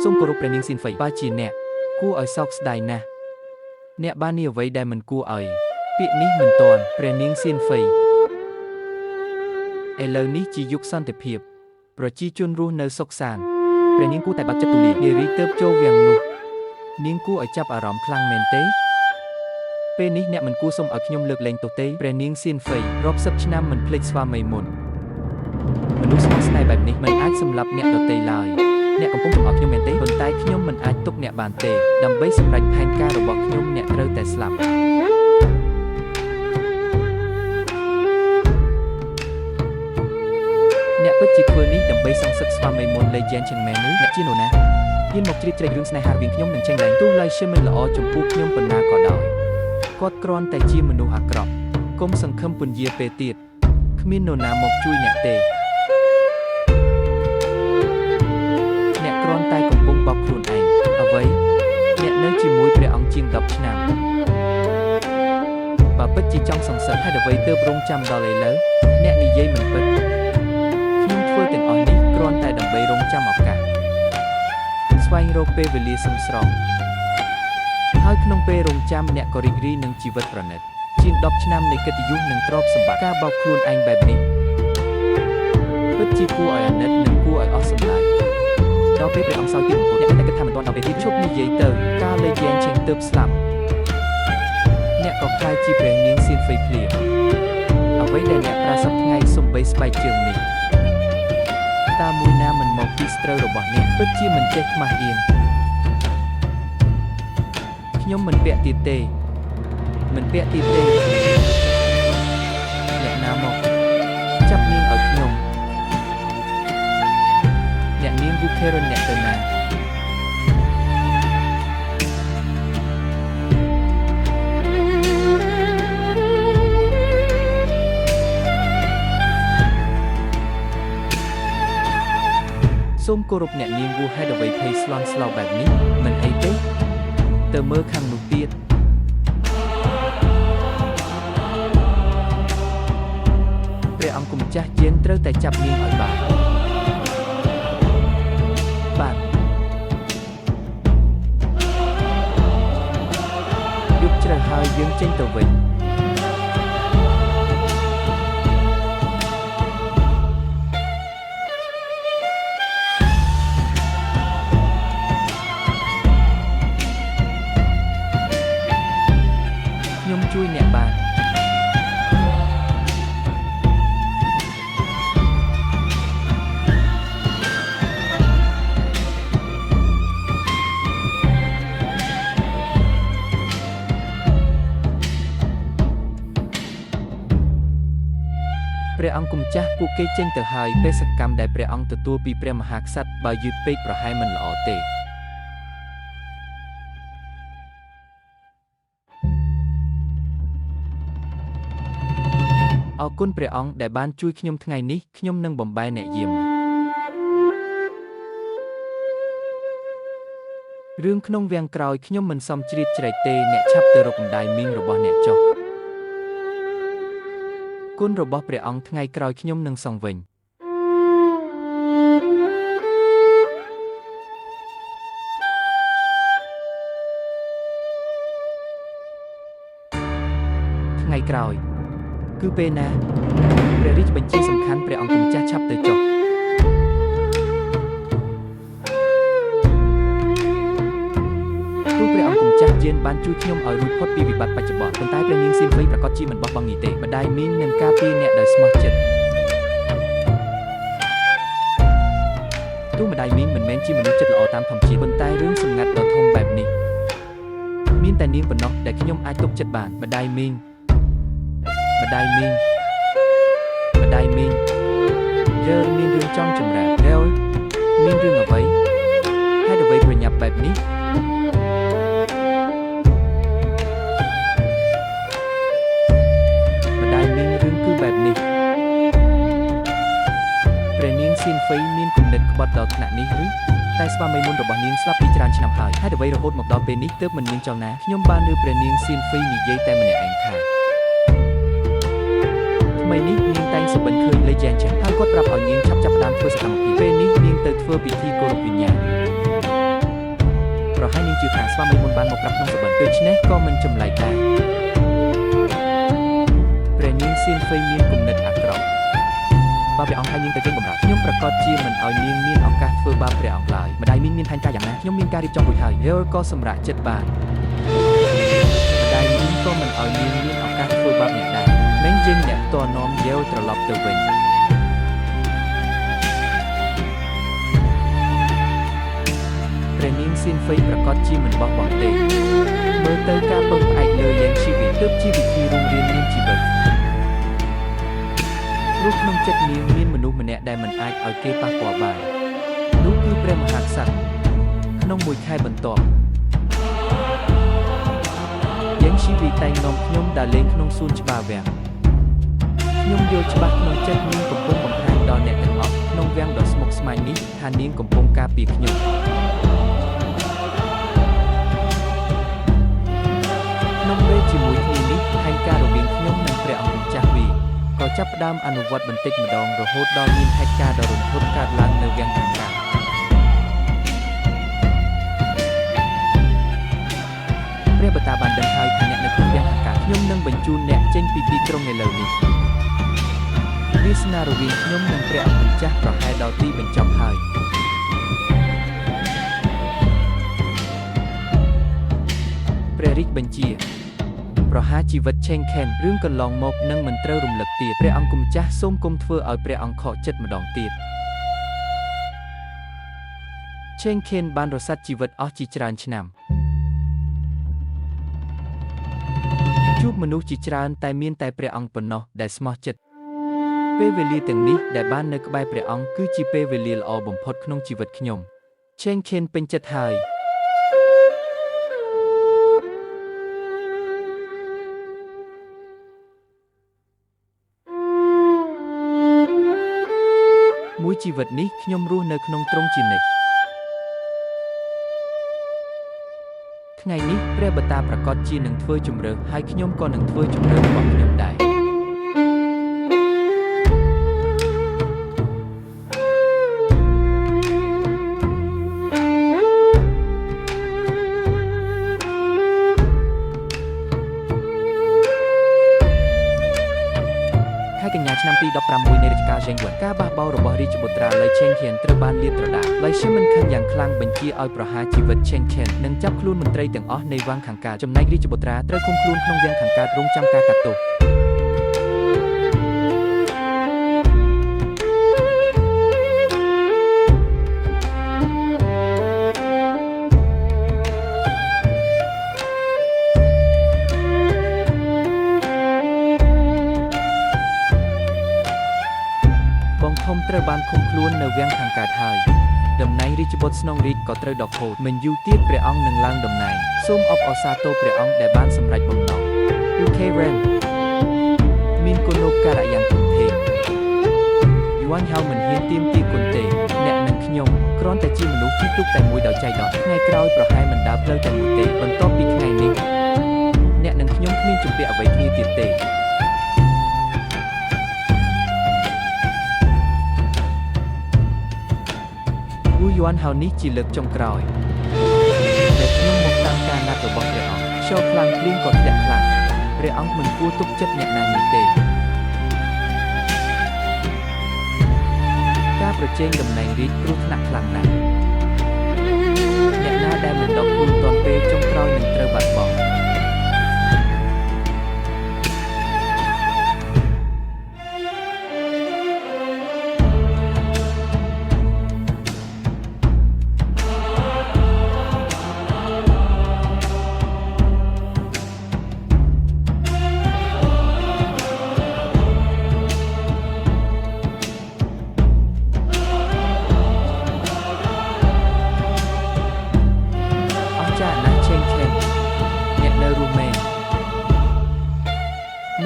សូមគោរពព្រះនាងស៊ីនហ្វៃបើជាអ្នកគួរឲ្យសោកស្ដាយណាស់អ្នកបាននេះអ្វីដែលមិនគួរឲ្យពាក្យនេះមិនទាន់ព្រះនាងស៊ីនហ្វៃឥឡូវនេះជាយុគសន្តិភាពប្រជាជនរស់នៅសុខសាន្តព្រះនាងគួរតែបើកចិត្តទូលាយនារីទៅចូលវាំងនោះនាងគួរឲ្យចាប់អារម្មណ៍ខ្លាំងមែនទេពេលនេះអ្នកមិនគួរសុំឲ្យខ្ញុំលើកលែងទោសទេព្រះនាងស៊ីនហ្វៃរាប់សិបឆ្នាំមិនភ្លេចស្វាមីមុនមនុស្សស្មោះស្នេហ៍បែបនេះមិនអាចសម្លាប់អ្នកដទៃឡើយអ្នកកំពុងចំអកខ្ញុំមែនទេប៉ុន្តែខ្ញុំមិនអាចទុកអ្នកបានទេដើម្បីសម្រេចផែនការរបស់ខ្ញុំអ្នកត្រូវតែស្លាប់អ្នកពិតជាធ្វើនេះដើម្បីសងសឹកស្វាមីមុនលេយ៉ាងជាងមែនឬអ្នកជានរណាហ៊ានមកជ្រៀតជ្រែករឿងស្នេហារវាងខ្ញុំនិងចេញឡើងទោះឡើយជាមិនល្អចំពោះខ្ញុំប៉ុណ្ណាក៏ដោយគាត់គ្រាន់តែជាមនុស្សអាក្រក់កុំសង្ឃឹមពន្យាពេលទៀតគ្មាននរណាមកជួយអ្នកទេអ្នកគ្រាន់តែកំពុងបោកខ្លួនឯងអ្វីអ្នកនៅជាមួយព្រះអង្គជាង10ឆ្នាំបើពិតជាចង់សង្សឹកហេតុអ្វីទើបរងចាំដល់ឥឡូវអ្នកនិយាយមិនពិតខ្ញុំធ្វើទាំងអស់នេះគ្រាន់តែដើម្បីរងចាំឱកាសស្វែងរកពេលវេលាសមស្របហើយក្នុងពេលរងចាំអ្នកក៏រីករាយនឹងជីវិតប្រណិតជាង10ឆ្នាំនៃកិត្តិយសនិងទ្រព្យសម្បត្តិការបោកខ្លួនឯងបែបនេះពិតជាគួរឲ្យអាណិតនិងគួរឲ្យអស់សម្លាញ់ដល់ពេលព្រះអង្គសោយទីបំផុតអ្នកតែគិតថាមិនទាន់ដល់ពេលទីឈប់និយាយទៅការលេយ៉ាងចេញទើបស្លាប់អ្នកក៏ខ្លាចជាព្រះនាងសៀនហ្វៃភ្លាមអ្វីដែលអ្នកប្រាសពថ្ងៃសំបីស្បែកជើងនេះតាមួយណាមិនមកពីស្ត្រូវរបស់អ្នកពិតជាមិនចេះខ្មាស់អៀនខ្ញុំមិនពាក់ទៀតទេមិនពាក់ទៀតទេអ្នកណាមកចាប់នាងឲ្យខ្ញុំអ្នកនាងវូខេរនអ្នកទៅណាសូមគោរពអ្នកនាងវូហេតុអ្វីភ័យស្លន់ស្លោបែបនេះមិនអីទេទៅមើលខាងនោះទៀតព្រះអង្គម្ចាស់យានត្រូវតែចាប់នាងឲ្យបានយប់ជ្រៅហើយយើងចេញទៅវិញខ្ញុំជួយអ្នកបានព្រះអង្គម្ចាស់ពួកគេចេញទៅហើយបេសកកម្មដែលព្រះអង្គទទួលពីព្រះមហាក្សត្របើយឺតពេកប្រហែលមិនល្អទេអរគុណព្រះអង្គដែលបានជួយខ្ញុំថ្ងៃនេះខ្ញុំនឹងបំបែអ្នកយាមរឿងក្នុងវាំងក្រោយខ្ញុំមិនសមជ្រៀតជ្រែកទេអ្នកឆាប់ទៅរកម្ដាយមីងរបស់អ្នកចុះគុណរបស់ព្រះអង្គថ្ងៃក្រោយខ្ញុំនឹងសងវិញថ្ងៃក្រោយគឺពេលណាព្រះរាជបញ្ជាសំខាន់ព្រះអង្គម្ចាស់ឆាប់ទៅចុះព្រះអង្គម្ចាស់យានបានជួយខ្ញុំឲ្យរួចផុតពីវិបត្តិបច្ចុប្បន្នប៉ុន្តែព្រះនាងសៀនហ្វៃប្រកាសជាមិនបោះបង់នេះទេម្ដាយមីងនឹងការពារអ្នកដោយស្មោះចិត្តទោះម្ដាយមីងមិនមែនជាមនុស្សចិត្តល្អតាមធម្មជាតិប៉ុន្តែរឿងសម្ងាត់ដ៏ធំបែបនេះមានតែនាងប៉ុណ្ណោះដែលខ្ញុំអាចទុកចិត្តបានម្ដាយមីងយើមានរឿងចង់ចម្រើនមានរឿងអ្វីហេតុអ្វីប្រញាប់បែបនេះព្រះនាងសៀនហ្វៃមានគំនិតក្បត់ដល់ថ្នាក់នេះឬតែស្វាមីមុនរបស់នាងស្លាប់ពីច្រើនឆ្នាំហើយហេតុអ្វីរហូតមកដល់ពេលនេះទើបមិនមានចលនាខ្ញុំបានឮព្រះនាងសៀនហ្វៃនិយាយតែម្នាក់ឯងថាថ្មីនេះនាងតែងសុបិនឃើញលេយ៉ាងច្រើនហើយគាត់ប្រាប់ឲ្យនាងឆាប់ចាប់ផ្ដើមធ្វើសកម្មភាពពេលនេះនាងទៅធ្វើពិធីគោរពវិញ្ញាណ ហើយនាងជឿថាស្វាមីមុនបានមកប្រាប់ក្នុងសុបិនដូច្នេះក៏មិនចម្លែកដែរព្រះនាងសៀនហ្វេមានគំនិតអាក្រក់បើព្រះអង្គឲ្យនាងទៅគេងបំរើខ្ញុំប្រកាសជាមិនឲ្យនាងមានឱកាសធ្វើបាបព្រះអង្គឡើយម្ដាយមីងមានផែនការយ៉ាងណាខ្ញុំមានការរៀបចំរួចហើយយល់ក៏សម្រេចចិត្តបានម្ដាយមីងក៏មិនឲ្យនាងមានឱកាសធ្វើបាបអ្នកដែរមិនយើងអ្នកតនាំយល់ត្រឡប់ទៅវិញព្រះនាងសៀនហ្វេប្រកាសជាមិនបោះបង់ទេមើលទៅការពឹងផ្អែកលើយ៉ាងជីវិតទើបជាវិធីរស់រានមានជីវិតព្រោះក្នុងចិត្តនាងមានមនុស្សម្នាក់ដែលមិនអាចឲ្យគេប៉ះពាល់បាននោះគឺព្រះមហាក្សត្រក្នុងមួយខែបន្ទាប់យ៉ាងជីវិតតែងនាំខ្ញុំដើរលេងក្នុងសួនច្បារវាំងខ្ញុំយល់ច្បាស់ក្នុងចិត្តនាងកំពុងបង្ហាញដល់អ្នកទាំងអស់ក្នុងវាំងដ៏ស្មុគស្មាញនេះថានាងកំពុងការពារខ្ញុំក្នុងពេលជាមួយគ្នានេះផែនការរវាងខ្ញុំនិងព្រះអង្គម្ចាស់វីក៏ចាប់ផ្ដើមអនុវត្តបន្តិចម្ដងរហូតដល់មានហេតុការណ៍ដ៏រន្ធត់កើតឡើងនៅវាំងខាងកើតព្រះបតាបានដឹងហើយថាអ្នកនៅក្នុងវាំងខាងកើតខ្ញុំនឹងបញ្ជូនអ្នកចេញពីទីក្រុងឥឡូវនេះវាសនារវាងខ្ញុំនិងព្រះអង្គម្ចាស់ប្រហែលដល់ទីបញ្ចប់ហើយព្រះរាជបញ្ជាប្រហារជីវិតឆេងខេនរឿងកន្លងមកនឹងមិនត្រូវរំលឹកទៀតព្រះអង្គម្ចាស់សូមគុំធ្វើឲ្យព្រះអង្គខកចិត្តម្ដងទៀតឆេងខេនបានរសាត់ជីវិតអស់ជាច្រើនឆ្នាំជួបមនុស្សជាច្រើនតែមានតែព្រះអង្គប៉ុណ្ណោះដែលស្មោះចិត្តពេលវេលាទាំងនេះដែលបាននៅក្បែរព្រះអង្គគឺជាពេលវេលាល្អបំផុតក្នុងជីវិតខ្ញុំឆេងខេនពេញចិត្តហើយមួយជីវិតនេះខ្ញុំរស់នៅក្នុងទ្រង់ជានិច្ចថ្ងៃនេះព្រះបតាប្រកាសជានឹងធ្វើជំរើសហើយខ្ញុំក៏នឹងធ្វើជំរើសរបស់ខ្ញុំដែរកញ្ញាឆ្នាំទី16នៃរជ្ជកាលចេងវ៉ាន់ការបះបោររបស់រាជបុត្រាលៃឆេងខៀនត្រូវបានលាតត្រដាងលៃឈឹមមិនខឹងយ៉ាងខ្លាំងបញ្ជាឲ្យប្រហារជីវិតឆេងខៀននិងចាប់ខ្លួនមន្ត្រីទាំងអស់នៃវាំងខាងកើតចំណែករាជបុត្រាត្រូវឃុំខ្លួនក្នុងវាំងខាងកើតរងចាំការកាត់ទោសត្រូវបានឃុំខ្លួននៅវាំងខាងកើតហើយតំណែងរាជបុត្រស្នងរាជក៏ត្រូវដកហូតមិនយូរទៀតព្រះអង្គនឹងឡើងតំណែងសូមអបអរសាទរព្រះអង្គដែលបានសម្រេចបំណងគឺខេរ៉ែនមានគុណូបការៈយ៉ាងធំធេងយួនហៅមិនហ៊ានទាមទារគុណទេអ្នកនិងខ្ញុំគ្រាន់តែជាមនុស្សជិះទូកតែមួយដោយចៃដន្យថ្ងៃក្រោយប្រហែលមិនដើរផ្លូវតែមួយទេបន្ទាប់ពីថ្ងៃនេះអ្នកនិងខ្ញុំគ្មានជំពាក់អ្វីគ្នាទៀតទេយួនហៅនេះជាលើកចុងក្រោយដែលខ្ញុំមកតាមការណាត់របស់ព្រះអង្គខ្យល់ខ្លាំងភ្លៀងក៏ធ្លាក់ខ្លាំងព្រះអង្គមិនគួរទុកចិត្តអ្នកណានេះទេការប្រជែងតំណែងរាជគ្រោះថ្នាក់ខ្លាំងណាស់អ្នកណាដែលមិនដកខ្លួនទាន់ពេលចុងក្រោយនឹងត្រូវបាត់បង់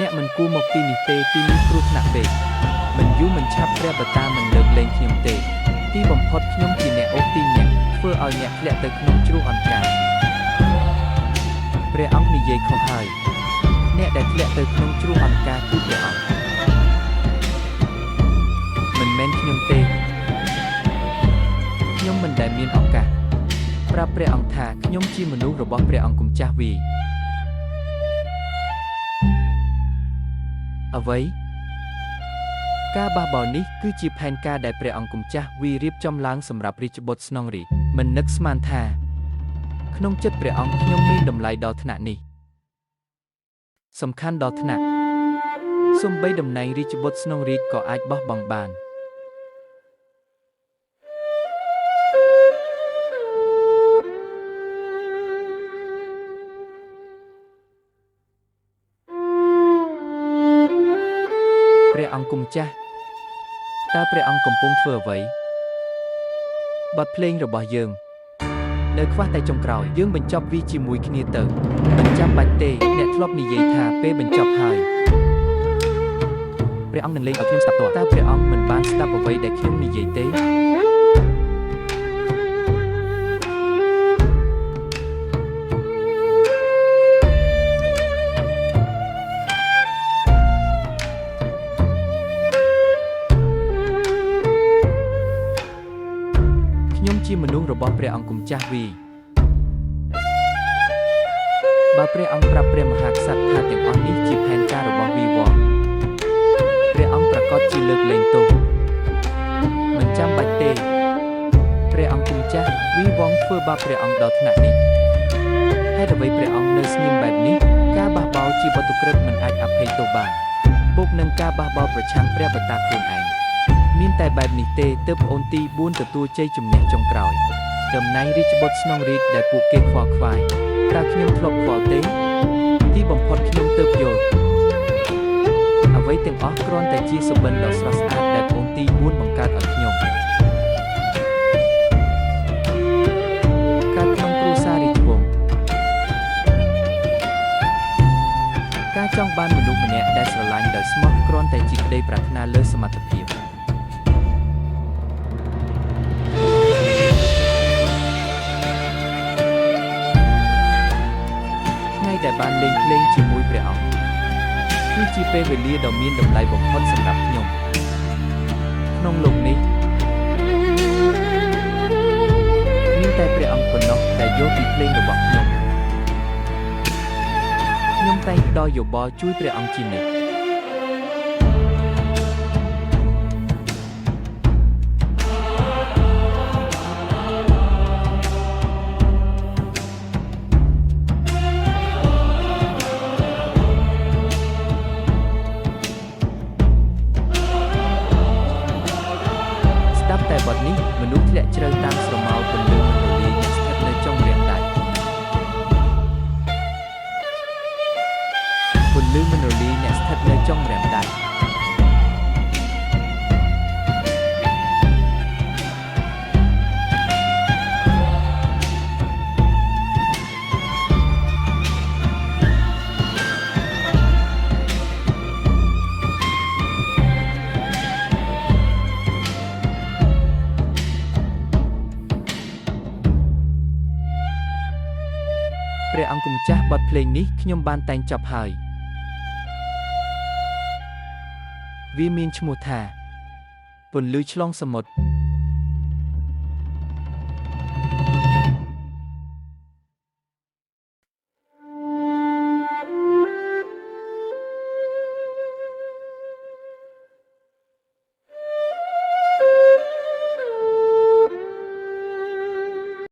អ្នកមិនគួរមកទីនេះទេទីនេះគ្រោះថ្នាក់ពេកមិនយូរមិនឆាប់ព្រះបតាមិនលើកលែងខ្ញុំទេទីបំផុតខ្ញុំជាអ្នកអូសទីអ្នកធ្វើឲ្យអ្នកធ្លាក់ទៅក្នុងជ្រោះអន្តាព្រះអង្គនិយាយខុសហើយអ្នកដែលធ្លាក់ទៅក្នុងជ្រោះអន្តាគឺព្រះអង្គមិនមែនខ្ញុំទេខ្ញុំមិនដែលមានឱកាស ប្រាប់ព្រះអង្គថាខ្ញុំជាមនុស្សរបស់ព្រះអង្គម្ចាស់វីអ្វីការបះបោរនេះគឺជាផែនការដែលព្រះអង្គម្ចាស់វីរៀបចំឡើងសម្រាប់រាជបុត្រស្នងរាជមិននឹកស្មានថាក្នុងចិត្តព្រះអង្គខ្ញុំមានតម្លៃដល់ថ្នាក់នេះសំខាន់ដល់ថ្នាក់សូម្បីតំណែងរាជបុត្រស្នងរាជក៏អាចបោះបង់បានព្រះអង្គម្ចាស់តើព្រះអង្គកំពុងធ្វើអ្វីបទភ្លេងរបស់យើងនៅខ្វះតែចុងក្រោយយើងបញ្ចប់វាជាមួយគ្នាទៅមិនចាំបាច់ទេអ្នកធ្លាប់និយាយថាពេលបញ្ចប់ហើយព្រះអង្គនឹងលេងឲ្យខ្ញុំស្ដាប់តើព្រះអង្គមិនបានស្ដាប់អ្វីដែលខ្ញុំនិយាយទេខ្ញុំជាមនុស្សរបស់ព្រះអង្គម្ចាស់វីបើព្រះអង្គប្រាប់ព្រះមហាក្សត្រថាទាំងអស់នេះជាផែនការរបស់វីវងព្រះអង្គប្រកាសជាលើកលែងទោសមិនចាំបាច់ទេព្រះអង្គម្ចាស់វីវងធ្វើបាបព្រះអង្គដល់ថ្នាក់នេះហេតុអ្វីព្រះអង្គនៅស្ងៀមបែបនេះការបះបោរជាវត្ថុក្រឹតមិនអាចអភ័យទោសបានបូកនឹងការបះបោរប្រឆាំងព្រះបតាខ្លួនឯងមានតែបែបនេះទេទើបប្អូនទី4ទទួលជ័យជំនះចុងក្រោយតំណែងរាជបុត្រស្នងរាជដែលពួកគេខ្វល់ខ្វាយតើខ្ញុំធ្លាប់ខ្វល់ទេទីបំផុតខ្ញុំទើបយល់អ្វីទាំងអស់គ្រាន់តែជាសុបិនដ៏ស្រស់ស្អាតដែលប្អូនទី4បង្កើតឲ្យខ្ញុំការក្នុងគ្រួសាររាជវង្សការចង់បានមនុស្សម្នាក់ដែលស្រឡាញ់ដោយស្មោះគ្រាន់តែជាក្តីប្រាថ្នាលើសមត្ថភាពដែលបានលេងភ្លេងជាមួយព្រះអង្គគឺជាពេលវេលាដ៏មានតម្លៃបំផុតសម្រាប់ខ្ញុំក្នុងលោកនេះមានតែព្រះអង្គប៉ុណ្ណោះដែលយល់ពីភ្លេងរបស់ខ្ញុំតែងផ្ដល់យោបល់ជួយព្រះអង្គជានិច្ចតែបទនេះមនុស្សធ្លាក់ជ្រៅតាមស្រមោលពន្លឺមនោលីស្ថិតនៅចុងរាងដៃពន្លឺមនោលីអ្នកស្ថិតនៅចុងរាងដៃព្រះអង្គម្ចាស់បទភ្លេងនេះខ្ញុំបានតែងចប់ហើយវាមានឈ្មោះថាពន្លឺឆ្លងសមុទ្រ